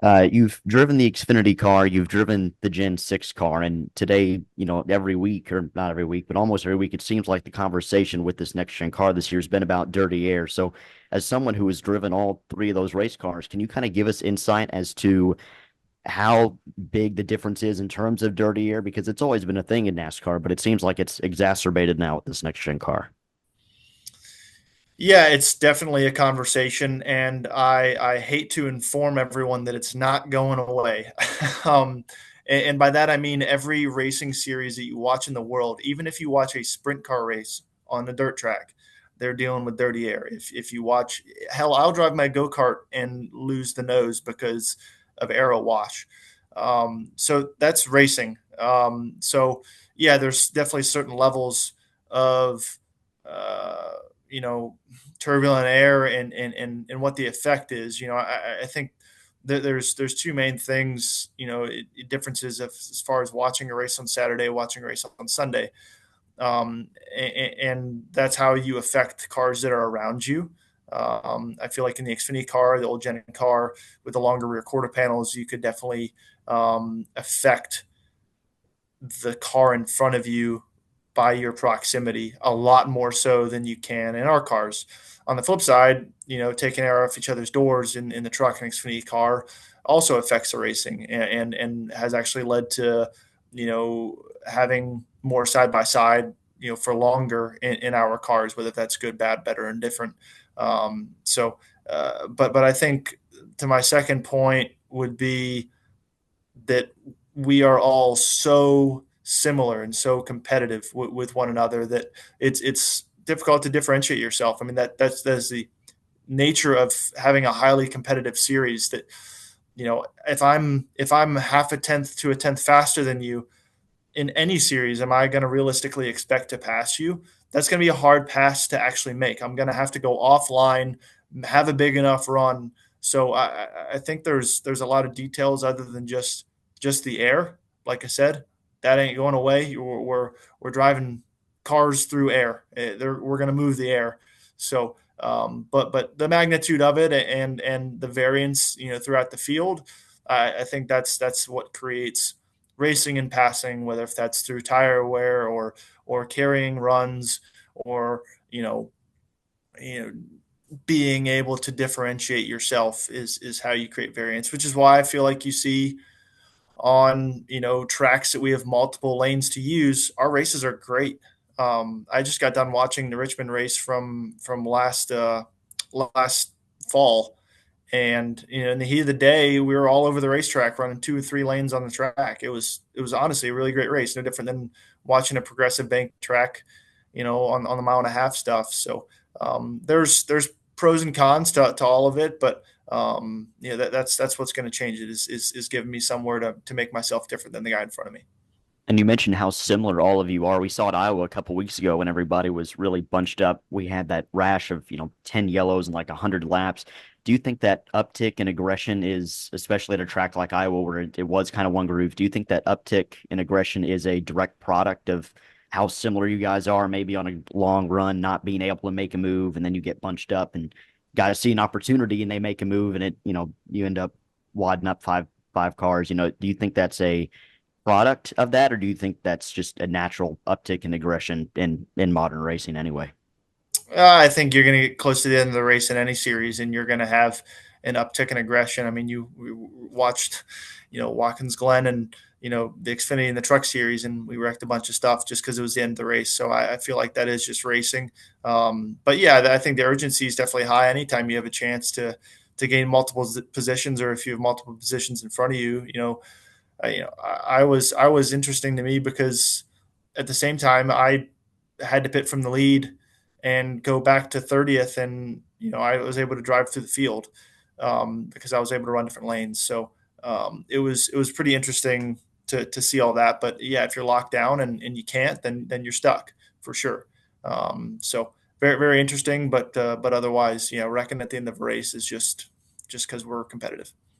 You've driven the Xfinity car, you've driven the Gen 6 car, and today, every week, or not every week, but almost every week, it seems like the conversation with this next gen car this year has been about dirty air. So, as someone who has driven all three of those race cars, can you kind of give us insight as to how big the difference is in terms of dirty air? Because it's always been a thing in NASCAR, but it seems like it's exacerbated now with this next gen car. Yeah, it's definitely a conversation, and I hate to inform everyone that it's not going away. And by that I mean every racing series that you watch in the world, even if you watch a sprint car race on a dirt track, they're dealing with dirty air. If you watch, hell, I'll drive my go kart and lose the nose because of aero wash. So that's racing. So yeah, there's definitely certain levels of uh, you know turbulent air and what the effect is. I think that there's two main things. Differences as far as watching a race on Saturday, watching a race on Sunday, and that's how you affect cars that are around you. I feel like in the Xfinity car, the old Gen car with the longer rear quarter panels, you could definitely affect the car in front of you by your proximity a lot more so than you can in our cars. On the flip side, taking air off each other's doors in the truck and Xfinity car also affects the racing and has actually led to, having more side by side, for longer in our cars, whether that's good, bad, better, and different. But I think to my second point would be that we are all so similar and so competitive with one another that it's difficult to differentiate yourself. I mean that's the nature of having a highly competitive series. That if I'm half a tenth to a tenth faster than you in any series, am I going to realistically expect to pass you? That's going to be a hard pass to actually make. I'm going to have to go offline, have a big enough run. So I think there's a lot of details other than just the air. Like I said, that ain't going away. We're driving cars through air. We're going to move the air. So, but the magnitude of it and the variance, throughout the field, I think that's what creates racing and passing, whether if that's through tire wear or carrying runs or you know being able to differentiate yourself is how you create variance, which is why I feel like you see on tracks that we have multiple lanes to use, our races are great. I just got done watching the Richmond race from last fall, and in the heat of the day, we were all over the racetrack running 2 or 3 lanes on the track. It was honestly a really great race, no different than watching a progressive bank track, on the mile and a half stuff. So there's pros and cons to all of it, but that's what's going to change it is giving me somewhere to make myself different than the guy in front of me. And you mentioned how similar all of you are. We saw at Iowa a couple weeks ago when everybody was really bunched up. We had that rash of, 10 yellows and like 100 laps. Do you think that uptick in aggression is, especially at a track like Iowa where it was kind of one groove, do you think that uptick in aggression is a direct product of how similar you guys are, maybe on a long run, not being able to make a move, and then you get bunched up and guys see an opportunity and they make a move and you end up wadding up five cars. Do you think that's a product of that, or do you think that's just a natural uptick in aggression in modern racing anyway? I think you're going to get close to the end of the race in any series, and you're going to have an uptick in aggression. I mean, we watched, Watkins Glen and the Xfinity and the Truck Series, and we wrecked a bunch of stuff just because it was the end of the race. So I feel like that is just racing. But yeah, I think the urgency is definitely high. Anytime you have a chance to gain multiple positions, or if you have multiple positions in front of you, I was interesting to me because at the same time I had to pit from the lead and go back to 30th, and I was able to drive through the field because I was able to run different lanes. So it was pretty interesting to see all that. But yeah, if you're locked down and you can't, then you're stuck for sure. So very very interesting, but otherwise, wrecking at the end of a race is just because we're competitive.